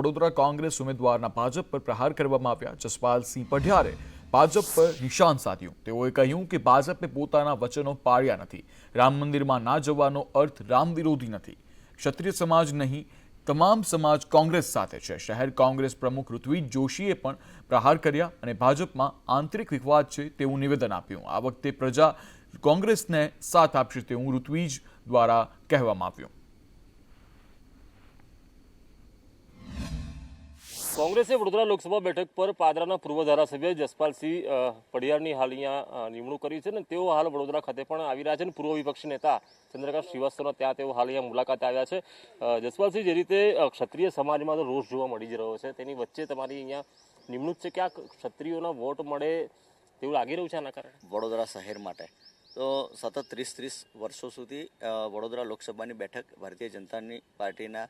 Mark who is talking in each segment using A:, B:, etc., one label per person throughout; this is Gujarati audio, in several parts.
A: વડોદરા કોંગ્રેસ ઉમેદવારના ભાજપ પર પ્રહાર કરવામાં આવ્યા। જસપાલસિંહ પઢિયારે ભાજપ પર નિશાન સાધ્યું। તેઓએ કહ્યું કે ભાજપે પોતાના વચનો પાળ્યા નથી। રામ મંદિરમાં ના જવાનો અર્થ રામ વિરોધી નથી। ક્ષત્રિય સમાજ નહીં, તમામ સમાજ કોંગ્રેસ સાથે છે। શહેર કોંગ્રેસ પ્રમુખ ઋત્વિજ જોશીએ પણ પ્રહાર કર્યા અને ભાજપમાં આંતરિક વિવાદ છે તેવું નિવેદન આપ્યું। આ વખતે પ્રજા કોંગ્રેસને સાથ આપશે તેવું ઋત્વિજ દ્વારા કહેવામાં આવ્યું।
B: કોંગ્રેસે વડોદરા લોકસભા બેઠક પર પાદરાના પૂર્વ ધારાસભ્ય જસપાલસિંહ પઢિયારની હાલ અહીંયા નિમણૂક કરી છે ને તેઓ હાલ વડોદરા ખાતે પણ આવી રહ્યા છે અને પૂર્વ વિપક્ષી નેતા ચંદ્રકાંત શ્રીવાસ્તવના ત્યાં તેઓ હાલ અહીંયા મુલાકાતે આવ્યા છે। જસપાલસિંહ, જે રીતે ક્ષત્રિય સમાજમાં તો રોષ જોવા મળી જ રહ્યો છે, તેની વચ્ચે તમારી અહીંયા નિમણૂક છે, ક્યાંક ક્ષત્રિયોના વોટ મળે તેવું લાગી રહ્યું છે આના કારણે?
C: વડોદરા શહેર માટે તો સતત 30 વર્ષો સુધી વડોદરા લોકસભાની બેઠક ભારતીય જનતા પાર્ટીના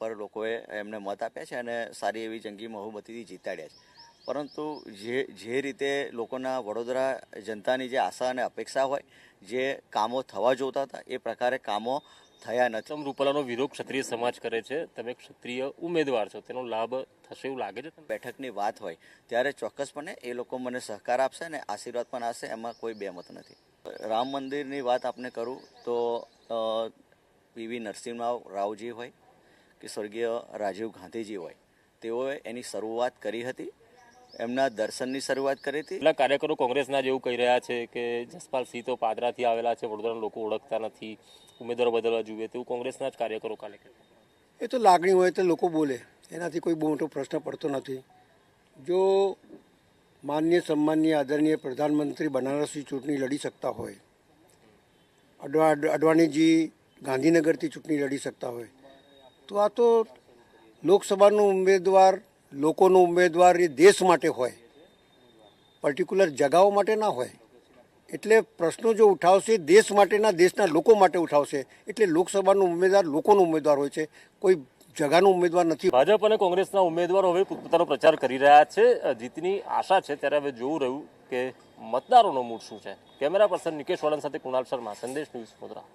C: પર લોકોએ એમને મત આપ્યા છે અને સારી એવી જંગી બહુમતીથી જીતાડ્યા છે। પરંતુ જે રીતે લોકોના વડોદરા જનતાની જે આશા અને અપેક્ષા હોય, જે કામો થવા જોતા હતા એ પ્રકારે કામો થયા નથી।
B: રૂપાલાનો વિરોધ ક્ષત્રિય સમાજ કરે છે, તમે ક્ષત્રિય ઉમેદવાર છો, તેનો લાભ થશે એવું લાગે છે?
C: બેઠકની વાત હોય ત્યારે ચોક્કસપણે એ લોકો મને સહકાર આપશે અને આશીર્વાદ પણ આપશે, એમાં કોઈ બેમત નથી। રામ મંદિરની વાત આપને કરું તો પીવી નરસિંહ રાવજી હોય કે સ્વર્ગીય રાજીવ ગાંધીજી હોય, તેઓએ એની શરૂઆત કરી હતી, એમના દર્શનની શરૂઆત કરી હતી।
B: એટલા કાર્યકરો કોંગ્રેસના જેવું કહી રહ્યા છે કે જસપાલસિંહ તો પાદરાથી આવેલા છે, વડોદરાના લોકો ઓળખતા નથી, ઉમેદવારો બદલવા જોઈએ, તેવું કોંગ્રેસના જ કાર્યકરો કાલે કહ્યું।
D: એ તો લાગણી હોય તો લોકો બોલે, એનાથી કોઈ બહુ મોટો પ્રશ્ન પડતો નથી। જો માનનીય સન્માનનીય આદરણીય પ્રધાનમંત્રી બનારસથી ચૂંટણી લડી શકતા હોય, અડવાણીજી ગાંધીનગરથી ચૂંટણી લડી શકતા હોય, તો આ તો લોકસભાનો ઉમેદવાર, લોકોનો ઉમેદવાર એ દેશ માટે હોય, પર્ટિક્યુલર જગાઓ માટે ના હોય। એટલે પ્રશ્નો જો ઉઠાવશે દેશ માટેના, દેશના લોકો માટે ઉઠાવશે, એટલે લોકસભાનો ઉમેદવાર લોકોનો ઉમેદવાર હોય છે, કોઈ જગાનો ઉમેદવાર નથી।
B: ભાજપ અને કોંગ્રેસના ઉમેદવારો હવે પોતાનો પ્રચાર કરી રહ્યા છે, જીતની આશા છે, ત્યારે હવે જોવું રહ્યું કે મતદારોનો મૂડ શું છે। કેમેરા પર્સન નિકેશ વાળન સાથે કુણાલ શર્મા, સંદેશ ન્યૂઝ, વડોદરા।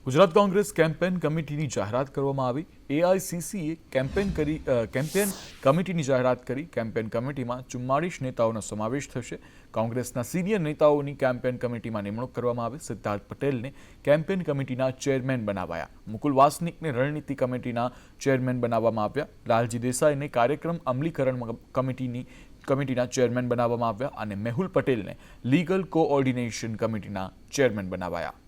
A: ગુજરાત કોંગ્રેસ કેમ્પેન કમિટીની જાહેરાત કરવામાં આવી। એઆઈસીસીએ કેમ્પેન કમિટીની જાહેરાત કરી। કેમ્પેન કમિટીમાં 44 નેતાઓનો સમાવેશ થશે। કોંગ્રેસના સિનિયર નેતાઓની કેમ્પેન કમિટીમાં નિમણૂક કરવામાં આવી। સિદ્ધાર્થ પટેલને કેમ્પેન કમિટીના ચેરમેન બનાવાયા। મુકુલ વાસનિકને રણનીતિ કમિટીના ચેરમેન બનાવવામાં આવ્યા। લાલજી દેસાઈને કાર્યક્રમ અમલીકરણ કમિટીના ચેરમેન બનાવવામાં આવ્યા અને મેહુલ પટેલને લીગલ કોઓર્ડિનેશન કમિટીના ચેરમેન બનાવાયા।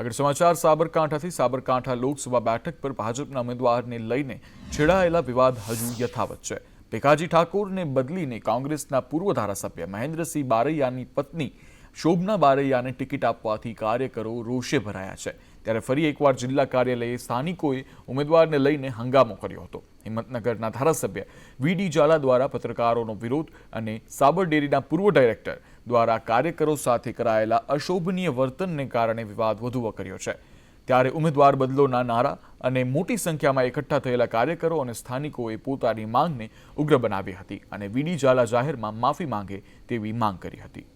A: આગળ સમાચાર સાબરકાંઠાથી। સાબરકાંઠા લોકસભા બેઠક પર ભાજપના ઉમેદવારને લઈને છેડાયેલા વિવાદ હજુ યથાવત છે। ભેખાજી ઠાકોરને બદલીને કોંગ્રેસના પૂર્વ ધારાસભ્ય મહેન્દ્રસિંહ બારૈયાની પત્ની શોભના બારૈયાને ટિકિટ આપવાથી કાર્યકરો રોષે ભરાયા છે। ત્યારે ફરી એકવાર જિલ્લા કાર્યાલયે સ્થાનિકોએ ઉમેદવારને લઈને હંગામો કર્યો હતો। હિંમતનગરના ધારાસભ્ય વીડી ઝાલા દ્વારા પત્રકારોનો વિરોધ અને સાબર ડેરીના પૂર્વ ડાયરેક્ટર દ્વારા કાર્યકરો સાથે કરાયેલા અશોભનીય વર્તનને કારણે વિવાદ વધુ વકર્યો છે। ત્યારે ઉમેદવાર બદલોના નારા અને મોટી સંખ્યામાં એકઠા થયેલા કાર્યકરો અને સ્થાનિકોએ પોતાની માંગને ઉગ્ર બનાવી હતી અને વીડી ઝાલા જાહેરમાં માફી માંગે તેવી માંગ કરી હતી।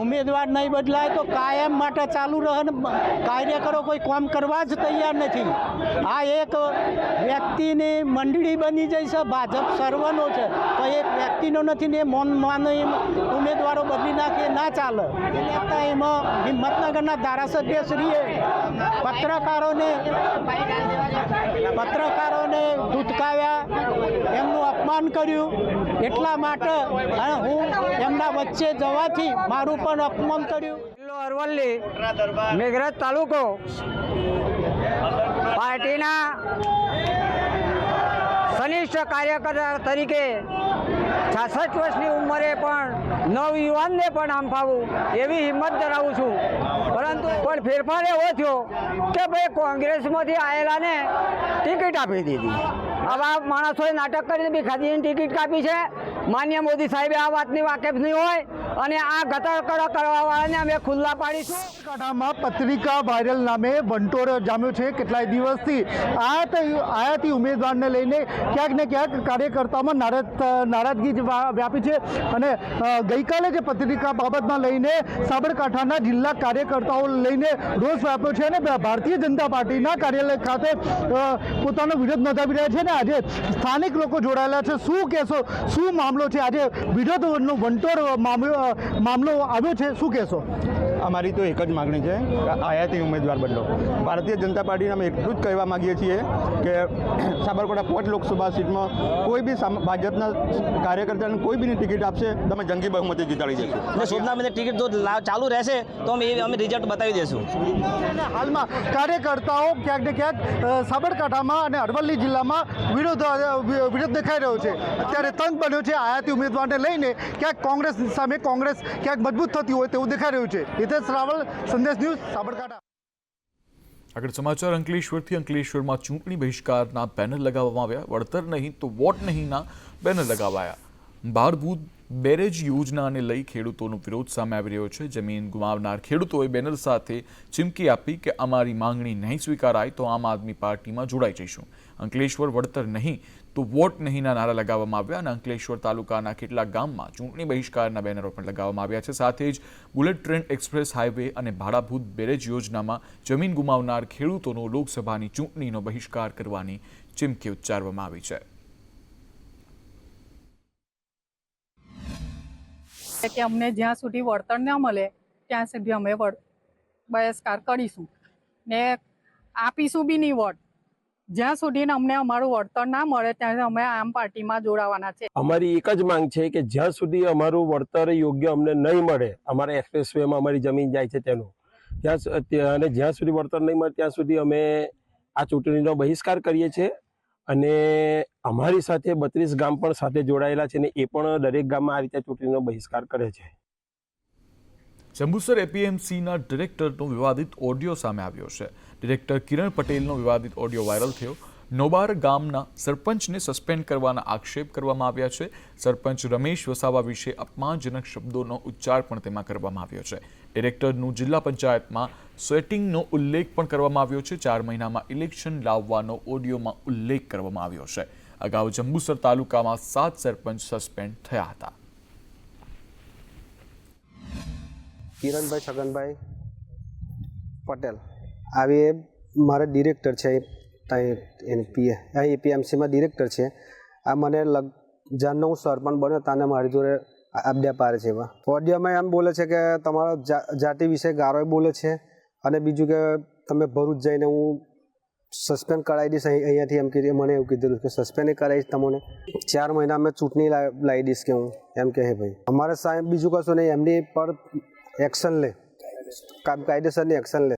E: ઉમેદવાર નહીં બદલાય તો કાયમ માટે ચાલુ રહે ને કાર્યકરો કોઈ કામ કરવા જ તૈયાર નથી। આ એક વ્યક્તિની મંડળી બની જાય છે, ભાજપ સર્વનો છે, તો એક વ્યક્તિનો નથી ને મન ઉમેદવારો બદલી નાખે ના ચાલે। એટલે એમાં હિંમતનગરના ધારાસભ્યશ્રીએ પત્રકારોને ધૂતકાવ્યા, એમનું અપમાન કર્યું, એટલા માટે હું એમના વચ્ચે જવાથી મારું પણ અપમાન કર્યું।
F: અરવલ્લી મેઘરજ તાલુકો પાર્ટીના કનિષ્ઠ કાર્યકર તરીકે 66 વર્ષની ઉંમરે પણ નવયુવાનને પણ આંફાવું એવી હિંમત ધરાવું છું। પરંતુ પણ ફેરફાર એવો થયો કે ભાઈ કોંગ્રેસમાંથી આવેલાને ટિકિટ આપી દીધી। આવા માણસોએ નાટક કરીને ભીખાજીની ટિકિટ કાપી છે। માન્ય મોદી સાહેબે આ વાતની વાકેફ નહીં હોય અને આ ગટર કરવાવાળાને અમે ખુલ્લા પાડીશું.
G: બનાસકાંઠામાં પત્રિકા વાયરલ નામે વંટોળ જામ્યો છે. કેટલાય દિવસથી આયાતી ઉમેદવારને લઈને ક્યાંક ને ક્યાંક કાર્યકર્તાઓમાં નારાજગી વ્યાપી છે અને ગઈકાલે જે પત્રિકા બાબતમાં લઈને સાબરકાંઠાના જિલ્લા કાર્યકર્તાઓ લઈને રોષ વ્યાપ્યો છે અને ભારતીય જનતા પાર્ટીના કાર્યાલય ખાતે પોતાનો વિરોધ નોંધાવી રહ્યા છે અને આજે સ્થાનિક લોકો જોડાયેલા છે. શું કહેશો, શું મામલો છે? આજે વિરોધનો વંટોળ મામલો આવ્યો છે, શું કહેશો?
H: અમારી તો એક જ માગણી છે કે આયાતી ઉમેદવાર બદલો. ભારતીય જનતા પાર્ટીને અમે એટલું જ કહેવા માગીએ છીએ કે સાબરકાંઠા 5 લોકસભા સીટમાં કોઈ બી ભાજપના કાર્યકર્તાને કોઈ બીની ટિકિટ આપશે તો અમે જંગી બહુમતી જીતાડી દઈશું.
I: અને શોધનામાં ટિકિટ જો ચાલુ રહેશે તો અમે રિઝલ્ટ બતાવી દઈશું.
G: હાલમાં કાર્યકર્તાઓ ક્યાંક ને ક્યાંક સાબરકાંઠામાં અને અરવલ્લી જિલ્લામાં વિરોધ દેખાઈ રહ્યો છે. અત્યારે તંગ બન્યો છે આયાતી ઉમેદવારને લઈને. ક્યાંક કોંગ્રેસ સામે કોંગ્રેસ ક્યાંક મજબૂત થતી હોય તેવું દેખાઈ રહ્યું છે. હિતેશ રાવલ, સંદેશ ન્યૂઝ, સાબરકાંઠા.
A: આગળ સમાચાર અંકલેશ્વરથી. અંકલેશ્વરમાં ચૂંટણી બહિષ્કારના બેનર લગાવવામાં આવ્યા. વળતર નહીં તો વોટ નહીંના બેનર લગાવાયા. ભાડભૂત બેરેજ યોજનાને લઈ ખેડૂતોનો વિરોધ સામે આવી રહ્યો છે. જમીન ગુમાવનાર ખેડૂતોએ બેનર સાથે ચીમકી આપી કે અમારી માંગણી નહીં સ્વીકારાય તો આમ આદમી પાર્ટીમાં જોડાઈ જઈશું. અંકલેશ્વર વળતર નહીં તો વોટ નહીંના નારા લગાવવામાં આવ્યા અને અંકલેશ્વર તાલુકાના કેટલાક ગામમાં ચૂંટણી બહિષ્કારના બેનરો પણ લગાવવામાં આવ્યા છે. સાથે જ બુલેટ ટ્રેન એક્સપ્રેસ હાઈવે અને ભાડાભૂત બેરેજ યોજનામાં જમીન ગુમાવનાર ખેડૂતોનો લોકસભાની ચૂંટણીનો બહિષ્કાર કરવાની ચીમકી ઉચ્ચારવામાં આવી છે.
J: કે અમને જ્યાં સુધી વળતર ન મળે ત્યાં સુધી અમે બહિષ્કાર કરીશું ને આપીશું બી નહીં વોટ. જ્યાં સુધી અમને અમારું વળતર ના મળે ત્યાં અમે આમ પાર્ટીમાં જોડાવાના છે.
K: અમારી એક જ માંગ છે કે જ્યાં સુધી અમારું વળતર યોગ્ય અમને નહીં મળે, અમારા એક્સપ્રેસવેમાં અમારી જમીન જાય છે તેનું અને જ્યાં સુધી વળતર નહીં મળે ત્યાં સુધી અમે આ ચૂંટણીનો બહિષ્કાર કરીએ છીએ. અને અમારી સાથે 32 ગામ પણ સાથે જોડાયેલા છે અને એ પણ દરેક ગામમાં આ રીતે ચૂંટણીનો બહિષ્કાર કરે છે.
A: જંબુસર એપીએમસીના ડિરેક્ટરનો વિવાદિત ઓડિયો સામે આવ્યો છે. ડિરેક્ટર કિરણ પટેલનો વિવાદિત ઓડિયો વાયરલ થયો. નોબાર ગામના સરપંચને સસ્પેન્ડ કરવાના આક્ષેપ કરવામાં આવ્યા છે. સરપંચ રમેશ વસાવા વિશે અપમાનજનક શબ્દોનો ઉચ્ચાર પણ તેમાં કરવામાં આવ્યો છે. ડિરેક્ટરનું જિલ્લા પંચાયતમાં સેટિંગનો ઉલ્લેખ પણ કરવામાં આવ્યો છે. 4 મહિનામાં ઇલેક્શન લાવવાનો ઓડિયોમાં ઉલ્લેખ કરવામાં આવ્યો છે. અગાઉ જંબુસર તાલુકામાં 7 સરપંચ સસ્પેન્ડ થયા હતા.
L: કિરણભાઈ છગનભાઈ પટેલ આવી મારા ડિરેક્ટર છે. એપીએમસીમાં ડિરેક્ટર છે. આ મને જ્યારનો હું સરપંચ બન્યો તાને મારી જોડે આબ્યા પારે છે. એવા ઓડિયોમાં એમ બોલે છે કે તમારો જાતિ વિશે ગારો બોલે છે અને બીજું કે તમે ભરૂચ જઈને હું સસ્પેન્ડ કરાવી દઈશ અહીંયાથી એમ કીધું. મને એવું કીધેલું કે સસ્પેન્ડ કરાવીશ તમને 4 મહિના મેં ચૂંટણી લાવી દઈશ કે હું એમ કહે. ભાઈ અમારે સાહેબ બીજું કશું નહીં, એમની પર એક્શન લે, કાયદેસરની એક્શન લે.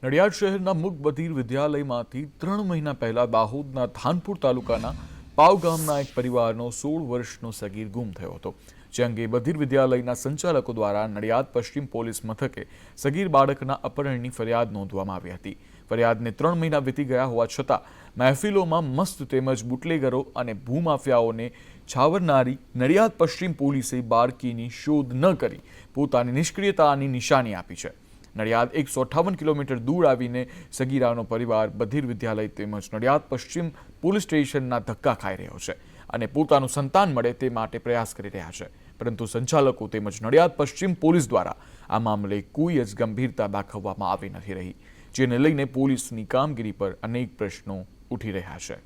A: નડિયાદ શહેરના મુક બધિર વિદ્યાલયમાંથી 3 મહિના પહેલા દાહોદના ધાનપુર તાલુકાના પાવ ગામના એક પરિવારનો 16 વર્ષનો સગીર ગુમ થયો હતો. જે અંગે બધિર વિદ્યાલયના સંચાલકો દ્વારા નડિયાદ પશ્ચિમ પોલીસ મથકે સગીર બાળકના અપહરણની ફરિયાદ નોંધવામાં આવી હતી. ફરિયાદને 3 મહિના વીતી ગયા હોવા છતાં મહેફિલોમાં મસ્ત તેમજ બુટલેગરો અને ભૂમાફિયાઓને છાવરનારી નડિયાદ પશ્ચિમ પોલીસે બાળકીની શોધ ન કરી પોતાની નિષ્ક્રિયતાની નિશાની આપી છે. નડિયાદ 158 કિલોમીટર દૂર આવીને સગીરાનો પરિવાર બધિર વિદ્યાલય તેમજ નડિયાદ પશ્ચિમ પોલીસ સ્ટેશનના ધક્કા ખાઈ રહ્યો છે અને પોતાનું સંતાન મળે તે માટે પ્રયાસ કરી રહ્યા છે. પરંતુ સંચાલકો તેમજ નડિયાદ પશ્ચિમ પોલીસ દ્વારા આ મામલે કોઈ જ ગંભીરતા દાખવવામાં આવી નથી રહી, જેને લઈને પોલીસની કામગીરી પર અનેક પ્રશ્નો ઉઠી રહ્યા છે.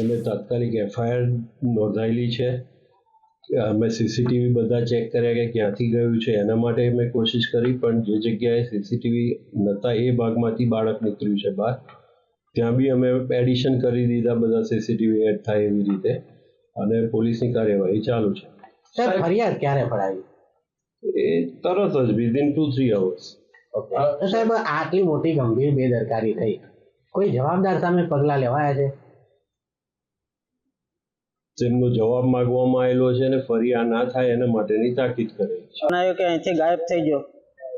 K: અમે તાત્કાલિક એફઆઈઆર નોંધાયેલી છે. અમે સીસીટીવી બધા ચેક કર્યા કે ક્યાંથી ગયું છે. એના માટે મેં કોશિશ કરી, પણ જે જગ્યાએ સીસીટીવી નહોતા એ ભાગમાંથી બાળક નીકળ્યું છે બહાર. ત્યાં બી અમે એડિશન કરી દીધા, બધા સીસીટીવી એડ થાય એવી રીતે, અને પોલીસની કાર્યવાહી ચાલુ છે.
I: ફરિયાદ ક્યારે પડાવી?
K: એ તરત જ વિધિન 2-3 hours.
I: સાહેબ, આટલી મોટી ગંભીર બેદરકારી થઈ, કોઈ જવાબદાર સામે પગલાં લેવાયા છે?
K: તેમનો જવાબ માંગવામાં આવેલો છે અને ફરી આ ના થાય એના માટેની તાકીદ કરે છે.
I: આવ્યો કે અહીંથી ગાયબ થઈ ગયો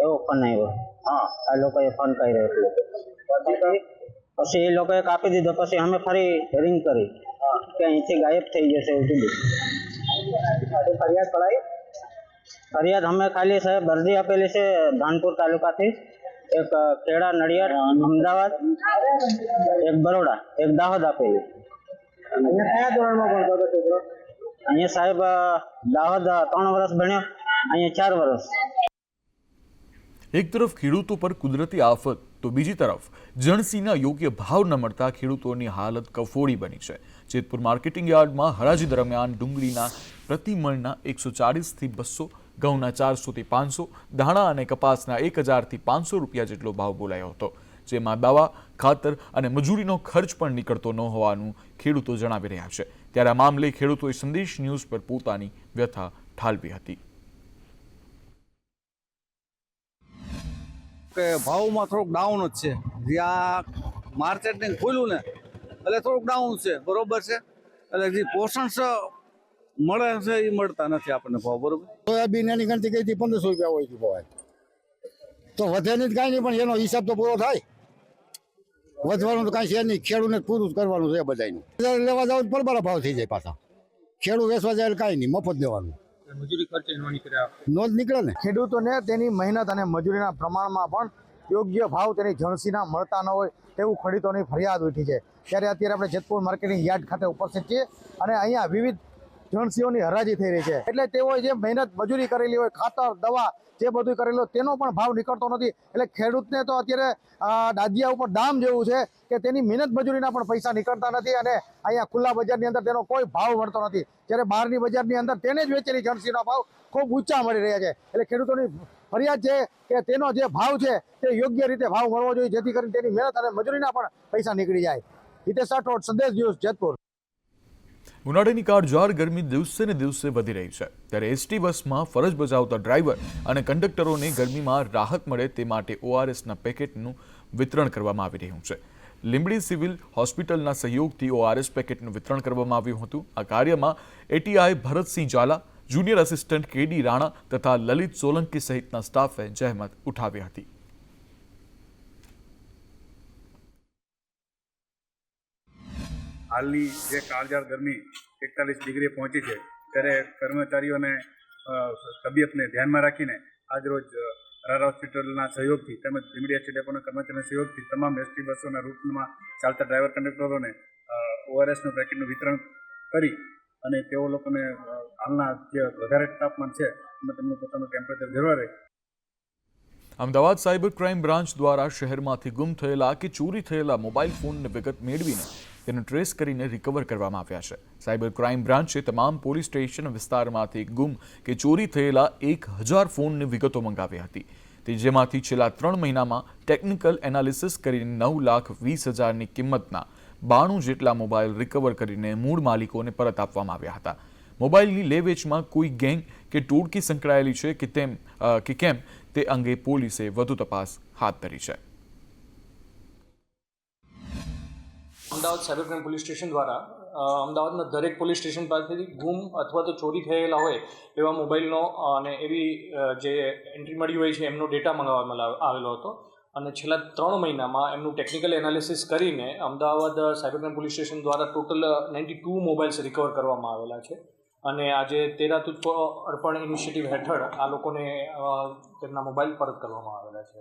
I: એવો ફોન આવ્યો. હા, આ લોકોએ ફોન કર્યો એટલે
F: પછી એ લોકોએ કાપી દીધો. પછી અમે ફરી રિંગ કરી કે અહીંથી ગાયબ થઈ જશે એવું કીધું. ફરિયાદ કરાવી? ફરિયાદ અમે ખાલી સાહેબ અરજી આપેલી છે ધાનપુર તાલુકાથી, એક ખેડા, નડિયાદ, અમદાવાદ, એક બરોડા, એક દાહોદ આપેલી. અહીંયા કયા ધોરણમાં ભણતો હતો છોકરો? અહીંયા સાહેબ દાહોદ 3 વર્ષ ભણ્યો, અહીંયા 4 વર્ષ.
A: એક તરફ ખેડૂતો પર કુદરતી આફત તો બીજી તરફ જણસીના યોગ્ય ભાવ ન મળતા ખેડૂતોની હાલત કફોડી બની છે. જેતપુર માર્કેટિંગ યાર્ડમાં હરાજી દરમિયાન ડુંગળીના પ્રતિમણના 140 થી 200, ઘઉંના 400 થી 500, ધાણા અને કપાસના 1000 થી 500 રૂપિયા જેટલો ભાવ બોલાયો હતો, જેમાં દવા, ખાતર અને મજૂરીનો ખર્ચ પણ નીકળતો ન હોવાનું ખેડૂતો જણાવી રહ્યા છે. ત્યારે આ મામલે ખેડૂતોએ સંદેશ ન્યૂઝ પર પોતાની વ્યથા ઠાલવી હતી.
M: કે ભાવમાં થોડુંક ડાઉન જ છે. જ્યાં માર્કેટિંગ ખુલ્યું ને એટલે થોડુંક ડાઉન છે, બરોબર છે. એટલે જે પોષણ મળે છે એ મળતા નથી આપણને ભાવ, બરોબર.
N: સોયાબીન એની ગણતરી કરી હતી 1500 રૂપિયા હોય ભાવ, તો વધે નહીં કાંઈ નહીં, પણ એનો હિસાબ તો પૂરો થાય. વધવાનું તો કાંઈ છે નહીં, ખેડૂતને પૂરું જ કરવાનું છે બધાનું. લેવા જાવ તો બરાબર ભાવ થઈ જાય પાછા. ખેડૂત વેચવા જાય કાંઈ નહીં, મફત દેવાનું.
O: મજૂરી ખર્ચે
N: નો જ નીકળે ને.
G: ખેડૂતોને તેની મહેનત અને મજૂરીના પ્રમાણમાં પણ યોગ્ય ભાવ તેની જણસીના મળતા ન હોય તેવું ખેડૂતોની ફરિયાદ ઉઠી છે. ત્યારે અત્યારે આપણે જેતપુર માર્કેટિંગ યાર્ડ ખાતે ઉપસ્થિત છીએ અને અહીંયા વિવિધ જણસીઓની હરાજી થઈ રહી છે. એટલે તેઓએ જે મહેનત મજૂરી કરેલી હોય, ખાતર, દવા જે બધું કરેલું તેનો પણ ભાવ નીકળતો નથી. એટલે ખેડૂતને તો અત્યારે દાદિયા ઉપર દામ જેવું છે કે તેની મહેનત મજૂરીના પણ પૈસા નીકળતા નથી અને અહીંયા ખુલ્લા બજારની અંદર તેનો કોઈ ભાવ મળતો નથી. જ્યારે બહારની બજારની અંદર તેને જ વેચેલી જણસીનો ભાવ ખૂબ ઊંચા મળી રહ્યા છે. એટલે ખેડૂતોની ફરિયાદ છે કે તેનો જે ભાવ છે તે યોગ્ય રીતે ભાવ મળવો જોઈએ, જેથી કરીને તેની મહેનત અને મજૂરીના પણ પૈસા નીકળી જાય. હિતેશ રાઠોડ, સંદેશ ન્યૂઝ, જેતપુર.
A: ઉનાળાની કાળઝાળ ગરમી દિવસે ને દિવસે વધી રહી છે. ત્યારે એસટી બસમાં ફરજ બજાવતા ડ્રાઈવર અને કંડક્ટરોને ગરમીમાં રાહત મળે તે માટે ORSના પેકેટનું વિતરણ કરવામાં આવી રહ્યું છે. લીંબડી સિવિલ હોસ્પિટલના સહયોગથી ORS પેકેટનું વિતરણ કરવામાં આવ્યું હતું. આ કાર્યમાં ATI Bharatsinh Zala, junior assistant KD Rana તથા લલિત સોલંકી સહિતના સ્ટાફે જહેમત ઉઠાવી હતી.
O: હાલની જે કાળઝાળ ગરમી 41 ડિગ્રી પહોંચી છે, ત્યારે કર્મચારીઓને તબિયતને ધ્યાનમાં રાખીને આજરોજ રારા હોસ્પિટલના સહયોગથી તેમજ લીંબડી એસટી ડેપોના કર્મચારીના સહયોગથી તમામ એસટી બસોના રૂટમાં ચાલતા ડ્રાઈવર કંડક્ટરોને ORSનું પેકેટનું વિતરણ કરી અને તેઓ લોકોને હાલના જે વધારે તાપમાન છે એમાં તેમનું પોતાનું ટેમ્પરેચર જળવાય.
A: અમદાવાદ સાયબર ક્રાઇમ બ્રાન્ચ દ્વારા શહેરમાંથી ગુમ થયેલા કે ચોરી થયેલા મોબાઈલ ફોનની વિગત મેળવીને તેને ટ્રેસ કરીને રિકવર કરવામાં આવ્યા છે. સાયબર ક્રાઇમ બ્રાન્ચે તમામ પોલીસ સ્ટેશન વિસ્તારમાંથી ગુમ કે ચોરી થયેલા 1000 ફોનની વિગતો મંગાવી હતી. જેમાંથી છેલ્લા 3 મહિનામાં ટેકનિકલ એનાલિસિસ કરીને 9,20,000ની કિંમતના 92 જેટલા મોબાઈલ રિકવર કરીને મૂળ માલિકોને પરત આપવામાં આવ્યા હતા. મોબાઈલની લે વેચમાં કોઈ ગેંગ કે ટોળકી સંકળાયેલી છે કે કેમ તે અંગે પોલીસે વધુ તપાસ હાથ ધરી છે.
P: Ahmedabad cyber crime police station દ્વારા અમદાવાદના દરેક પોલીસ સ્ટેશન પાસેથી ગુમ અથવા તો ચોરી થયેલા હોય એવા મોબાઈલનો અને એવી જે એન્ટ્રી મળી હોય છે એમનો ડેટા મંગાવવામાં આવેલો હતો અને છેલ્લા 3 મહિનામાં એમનું ટેકનિકલ એનાલિસિસ કરીને Ahmedabad cyber crime police station દ્વારા ટોટલ 92 મોબાઈલ્સ રિકવર કરવામાં આવેલા છે અને આજે તેરા તુજકો અર્પણ ઇનિશિયેટિવ હેઠળ આ લોકોને તેમના મોબાઈલ પરત કરવામાં આવેલા છે.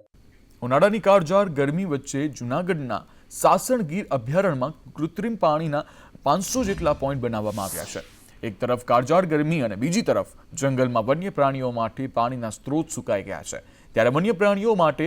A: ઉનાળાની કાળઝાળ ગરમી વચ્ચે જૂનાગઢના સાસણગીર અભયારણ્યમાં કૃત્રિમ પાણીના 500 જેટલા પોઈન્ટ બનાવવામાં આવ્યા છે. એક તરફ કાળઝાળ ગરમી અને બીજી તરફ જંગલમાં વન્ય પ્રાણીઓ માટે પાણીના સ્ત્રોત સુકાઈ ગયા છે. ત્યારે વન્ય પ્રાણીઓ માટે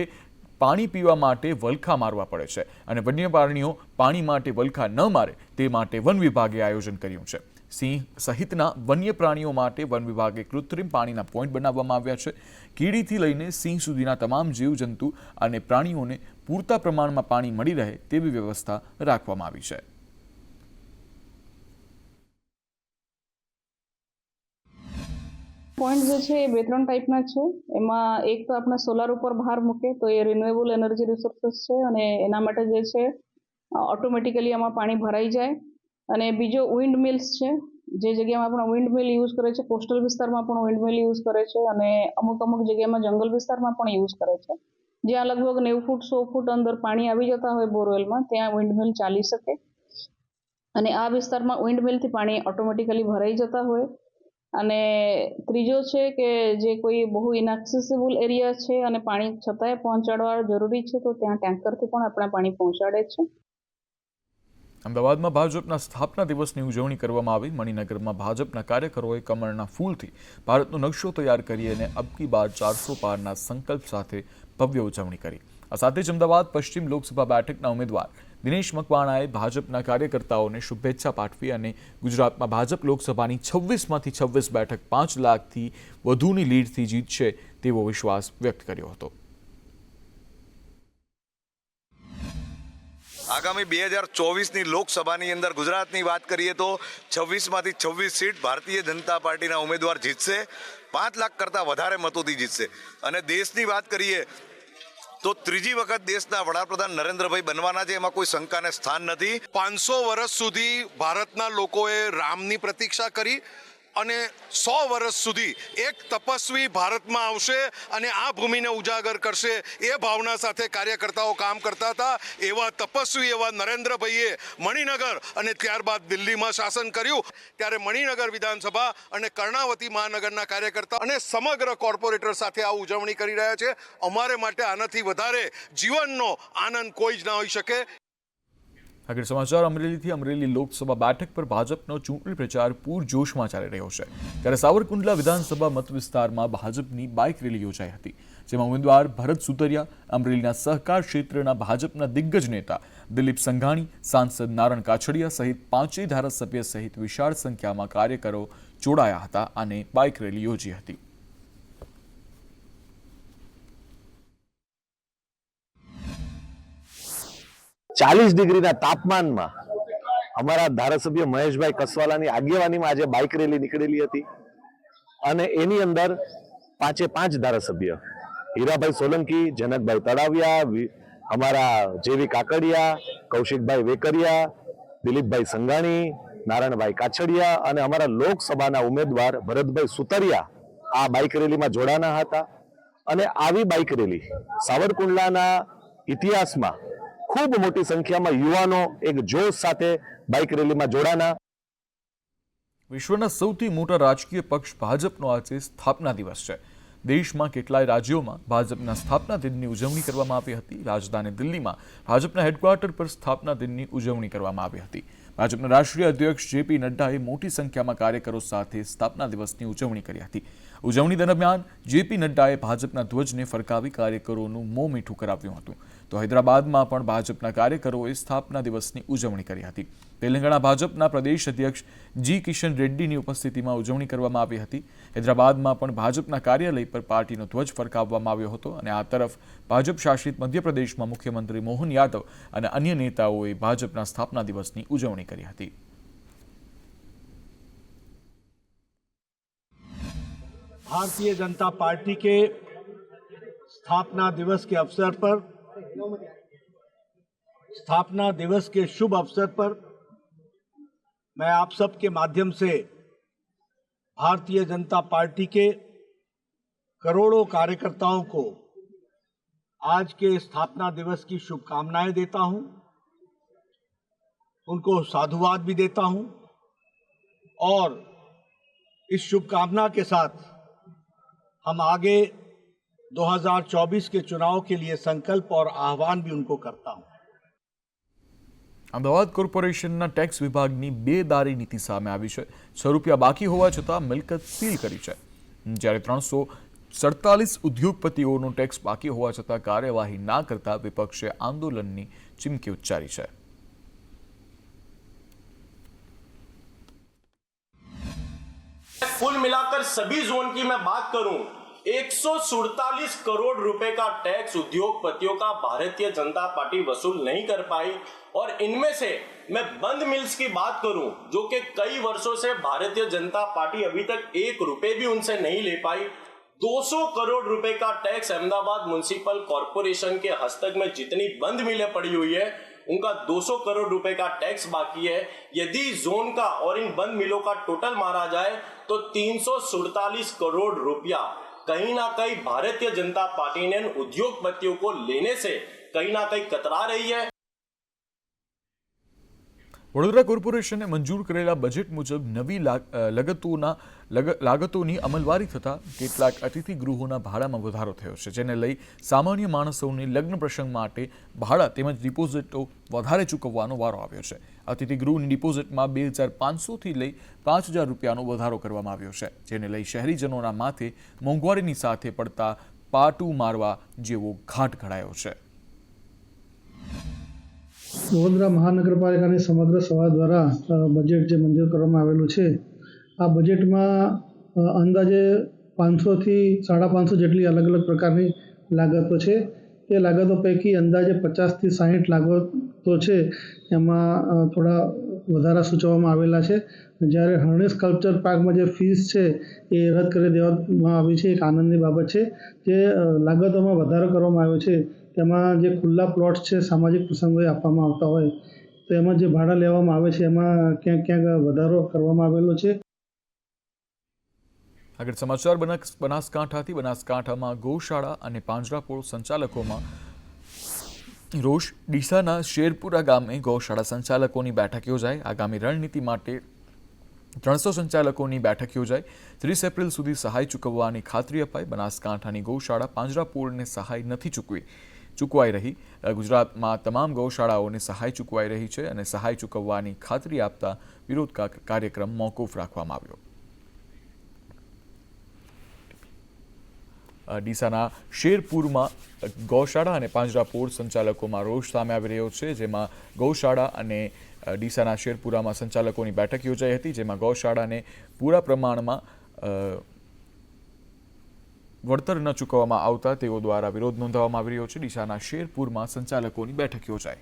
A: પાણી પીવા માટે વલખા મારવા પડે છે અને વન્ય પ્રાણીઓ પાણી માટે વલખા ન મારે તે માટે વન વિભાગે આયોજન કર્યું છે. સિંહ સહિતના વન્ય પ્રાણીઓ માટે વન વિભાગે કૃત્રિમ પાણીના પોઈન્ટ બનાવવામાં આવ્યા છે. કીડીથી લઈને સિંહ સુધીના તમામ જીવજંતુ અને પ્રાણીઓને પૂરતા પ્રમાણમાં પાણી મળી રહે તેવી વ્યવસ્થા રાખવામાં આવી છે.
Q: પોઈન્ટ જે છે એ 2-3 ટાઈપના છે. એમાં એક તો આપણે સોલાર ઉપર ભાર મૂકે તો એ રિન્યુએબલ એનર્જી રિસોર્સિસ છે અને એના માટે જે છે ઓટોમેટિકલી આમાં પાણી ભરાઈ જાય. અને બીજો વિન્ડ મિલ્સ છે, જે જગ્યામાં આપણે વિન્ડ મિલ યુઝ કરે છે, કોસ્ટલ વિસ્તારમાં પણ વિન્ડ મિલ યુઝ કરે છે અને અમુક જગ્યામાં જંગલ વિસ્તારમાં પણ યુઝ કરે છે. જ્યાં લગભગ 90 ફૂટ 100 ફૂટ અંદર પાણી આવી જતા હોય બોરવેલમાં, ત્યાં વિન્ડમિલ ચાલી શકે. અને આ વિસ્તારમાં વિન્ડમિલથી પાણી ઓટોમેટિકલી ભરાઈ જતા હોય. અને ત્રીજો છે કે જે કોઈ બહુ ઇનએક્સેસિબલ એરિયા છે અને પાણી છતાંય પહોંચાડવા જરૂરી છે, તો ત્યાં ટેન્કરથી પણ આપણે પાણી પહોંચાડે છે.
A: અમદાવાદમાં ભાજપના સ્થાપના દિવસની ઉજવણી કરવામાં આવી. મણિનગરમાં ભાજપના કાર્યકરોએ કમળના ફૂલથી ભારતનો નકશો તૈયાર કરી અને અબકી બાર 400 પારના સંકલ્પ સાથે ભવ્ય ઉજવણી કરી. આ સાથે જ અમદાવાદ પશ્ચિમ લોકસભા બેઠકના ઉમેદવાર દિનેશ મકવાણાએ ભાજપના કાર્યકર્તાઓને શુભેચ્છા પાઠવી અને ગુજરાતમાં ભાજપ લોકસભાની 26માંથી 26 બેઠક 5 લાખથી વધુની લીડથી જીતશે તેવો વિશ્વાસ વ્યક્ત કર્યો હતો.
R: આગામી 2024ની લોકસભાની અંદર ગુજરાતની વાત કરીએ તો 26માંથી 26 સીટ ભારતીય જનતા પાર્ટીના ઉમેદવાર જીતશે. 5 લાખ કરતાં વધારે મતોથી જીતશે. અને દેશની વાત કરીએ તો ત્રીજી વખત દેશના વડાપ્રધાન નરેન્દ્રભાઈ બનવાના છે, એમાં કોઈ શંકાને સ્થાન નથી.
S: 500 વર્ષ સુધી ભારતના લોકોએ રામની પ્રતીક્ષા કરી અને 100 વર્ષ સુધી એક તપસ્વી ભારતમાં આવશે અને આ ભૂમિને ઉજાગર કરશે, એ ભાવના સાથે કાર્યકર્તાઓ કામ કરતા હતા. એવા તપસ્વી એવા નરેન્દ્રભાઈએ મણિનગર અને ત્યારબાદ દિલ્હીમાં શાસન કર્યું. ત્યારે મણિનગર વિધાનસભા અને કર્ણાવતી મહાનગરના કાર્યકર્તા અને સમગ્ર કોર્પોરેટર સાથે આ ઉજવણી કરી રહ્યા છે. અમારે માટે આનાથી વધારે જીવનનો આનંદ કોઈ જ ના હોઈ શકે.
A: આગળ સમાચાર અમરેલીથી. અમરેલી લોકસભા બેઠક પર ભાજપનો ચૂંટણી પ્રચાર પૂરજોશમાં ચાલી રહ્યો છે. ત્યારે સાવરકુંડલા વિધાનસભા મત વિસ્તારમાં ભાજપની બાઇક રેલી યોજાઈ હતી, જેમાં ઉમેદવાર ભરત સુતરિયા, અમરેલીના સહકાર ક્ષેત્રના ભાજપના દિગ્ગજ નેતા દિલીપ સંઘાણી, સાંસદ નારણ કાછડિયા સહિત 5 ધારાસભ્ય સહિત વિશાળ સંખ્યામાં કાર્યકરો જોડાયા હતા અને બાઇક રેલી યોજી હતી.
T: ડિગ્રીના તાપમાનમાં અમારા ધારાસભ્ય મહેશભાઈ કસવાલાની આગેવાનીમાં આજે બાઇક રેલી નીકળેલી હતી અને એની અંદર 5 ધારાસભ્ય હીરાભાઈ સોલંકી, જનકભાઈ તળાવિયા, અમારા જેવી કાકડિયા, કૌશિકભાઈ વેકરિયા, દિલીપભાઈ સંઘાણી, નારણભાઈ કાછડિયા અને અમારા લોકસભાના ઉમેદવાર ભરતભાઈ સુતરિયા આ બાઇક રેલીમાં જોડાના હતા. અને આવી બાઇક રેલી સાવરકુંડલાના ઇતિહાસમાં ખૂબ મોટી સંખ્યામાં યુવાનો એક જોશ સાથે બાઇક રેલીમાં જોડાના.
A: વિશ્વના સૌથી મોટા રાજકીય પક્ષ ભાજપનો આજે સ્થાપના દિવસ છે. દેશમાં કેટલાય રાજ્યોમાં ભાજપના સ્થાપના દિનની ઉજવણી કરવામાં આવી હતી. રાજધાની દિલ્હીમાં ભાજપના હેડક્વાર્ટર પર સ્થાપના દિનની ઉજવણી કરવામાં આવી હતી. ભાજપના રાષ્ટ્રીય અધ્યક્ષ જેપી નડ્ડાએ મોટી સંખ્યામાં કાર્યકરો સાથે સ્થાપના દિવસની ઉજવણી કરી હતી. ઉજવણી દરમિયાન જેપી નડ્ડાએ ભાજપના ધ્વજને ફરકાવી કાર્યકરોનું મોં મીઠું કરાવ્યું હતું. તો હૈદરાબાદમાં પણ ભાજપના કાર્યકરોએ સ્થાપના દિવસની ઉજવણી કરી હતી. તેલંગાણા ભાજપના પ્રદેશ અધ્યક્ષ જી કિશન રેડ્ડીની ઉપસ્થિતિમાં ઉજવણી કરવામાં આવી હતી. હૈદરાબાદમાં પણ ભાજપના કાર્યાલય પર પાર્ટીનો ધ્વજ ફરકાવવામાં આવ્યો હતો અને આ તરફ ભાજપ શાસિત મધ્યપ્રદેશમાં મુખ્યમંત્રી મોહન યાદવ અને અન્ય નેતાઓએ ભાજપના સ્થાપના દિવસની ઉજવણી કરી હતી.
U: भारतीय जनता पार्टी के स्थापना दिवस के अवसर पर, स्थापना दिवस के शुभ अवसर पर मैं आप सब के माध्यम से भारतीय जनता पार्टी के करोड़ों कार्यकर्ताओं को आज के स्थापना दिवस की शुभकामनाएं देता हूं, उनको साधुवाद भी देता हूं और इस शुभकामना के साथ हम आगे 2024 के चुनाव के लिए संकल्प और आह्वान भी उनको करता हूं.
A: અમદાવાદ કોર્પોરેશનના ટેક્સ વિભાગની બેદારી નીતિ સામે આવી છે. 6 રૂપિયા બાકી હોવા છતાં મિલકત સીલ કરી છે. જ્યારે 347 ઉદ્યોગપતિઓનો ટેક્સ બાકી હોવા છતાં કાર્યવાહી ના કરતા વિપક્ષે આંદોલનની ચીમકી ઉચ્ચારી છે.
V: कुल मिलाकर सभी जोन की मैं बात करूं, 147 करोड़ रुपए का टैक्स उद्योगपतियों का भारतीय जनता पार्टी वसूल नहीं कर पाई. और इनमें से मैं बंद मिल्स की बात करूं, जो कि कई वर्षों से भारतीय जनता पार्टी अभी तक 1 रुपए भी उनसे नहीं ले पाई. 200 करोड़ रुपए का टैक्स अहमदाबाद म्युनिसिपल कॉर्पोरेशन के हस्तक में जितनी बंद मिलें पड़ी हुई है, उनका 200 करोड़ रुपए का टैक्स बाकी है. यदि जोन का और इन बंद मिलों का टोटल मारा जाए तो 347 करोड़ रुपया कहीं ना कहीं भारतीय जनता पार्टी ने उद्योगपतियों को लेने से कहीं ना कहीं कतरा रही है।
A: વડોદરા કોર્પોરેશને મંજૂર કરેલા બજેટ મુજબ નવી લાગતોની અમલવારી થતાં કેટલાક અતિથિ ગૃહોના ભાડામાં વધારો થયો છે, જેને લઈ સામાન્ય માણસોને લગ્ન પ્રસંગ માટે ભાડા તેમજ ડિપોઝિટો વધારે ચૂકવવાનો વારો આવ્યો છે. અતિથિ ગૃહની ડિપોઝિટમાં 2,500થી લઈ 5,000 રૂપિયાનો વધારો કરવામાં આવ્યો છે, જેને લઈ શહેરીજનોના માથે મોંઘવારીની સાથે પડતા પાટું મારવા જેવો ઘાટ ઘડાયો છે.
C: વડોદરા મહાનગરપાલિકાની સમગ્ર સભા દ્વારા બજેટ જે મંજૂર કરવામાં આવેલું છે, આ બજેટમાં અંદાજે 500થી 550 જેટલી અલગ અલગ પ્રકારની લાગતો છે. એ લાગતો પૈકી અંદાજે 50થી 60 લાગતો છે એમાં થોડા વધારા સૂચવવામાં આવેલા છે. જ્યારે હરણી સ્કલ્પચર પાર્કમાં જે ફીસ છે એ રદ કરી દેવામાં આવી છે. એક આનંદની બાબત છે. જે લાગતોમાં વધારો કરવામાં આવ્યો છે તેમાં જે ખુલ્લા પ્લોટ્સ છે સામાજિક પ્રસંગોએ આપવામાં આવતા હોય તો એમાં જે ભાડા લેવામાં આવે છે એમાં ક્યાંક ક્યાંક વધારો કરવામાં આવેલો છે.
A: આગળ સમાચાર બનાસકાંઠાથી. બનાસકાંઠામાં ગૌશાળા અને પાંજરાપોળ સંચાલકોમાં રોષ. ડીસાના શેરપુરા ગામે ગૌશાળા સંચાલકોની બેઠક યોજાઈ. આગામી રણનીતિ માટે 300 સંચાલકોની બેઠક યોજાઈ. 30 એપ્રિલ સુધી સહાય ચૂકવવાની ખાતરી અપાઈ. બનાસકાંઠાની ગૌશાળા પાંજરાપોળને સહાય નથી ચૂકવાઈ રહી. ગુજરાતમાં તમામ ગૌશાળાઓને સહાય ચૂકવાઈ રહી છે અને સહાય ચૂકવવાની ખાતરી આપતા વિરોધ કાર્યક્રમ મોકૂફ રાખવામાં આવ્યો. ડીસાના શેરપુરમાં ગૌશાળા અને પાંજરાપોળ સંચાલકોમાં રોષ સામે આવી રહ્યો છે, જેમાં ગૌશાળા અને ડીસાના શેરપુરામાં સંચાલકોની બેઠક યોજાઈ હતી, જેમાં ગૌશાળાને પૂરા પ્રમાણમાં વળતર ન ચૂકવવામાં આવતા તેઓ દ્વારા વિરોધ નોંધાવવામાં આવી રહ્યો છે. ડીસાના શેરપુરમાં સંચાલકોની બેઠક યોજાઈ.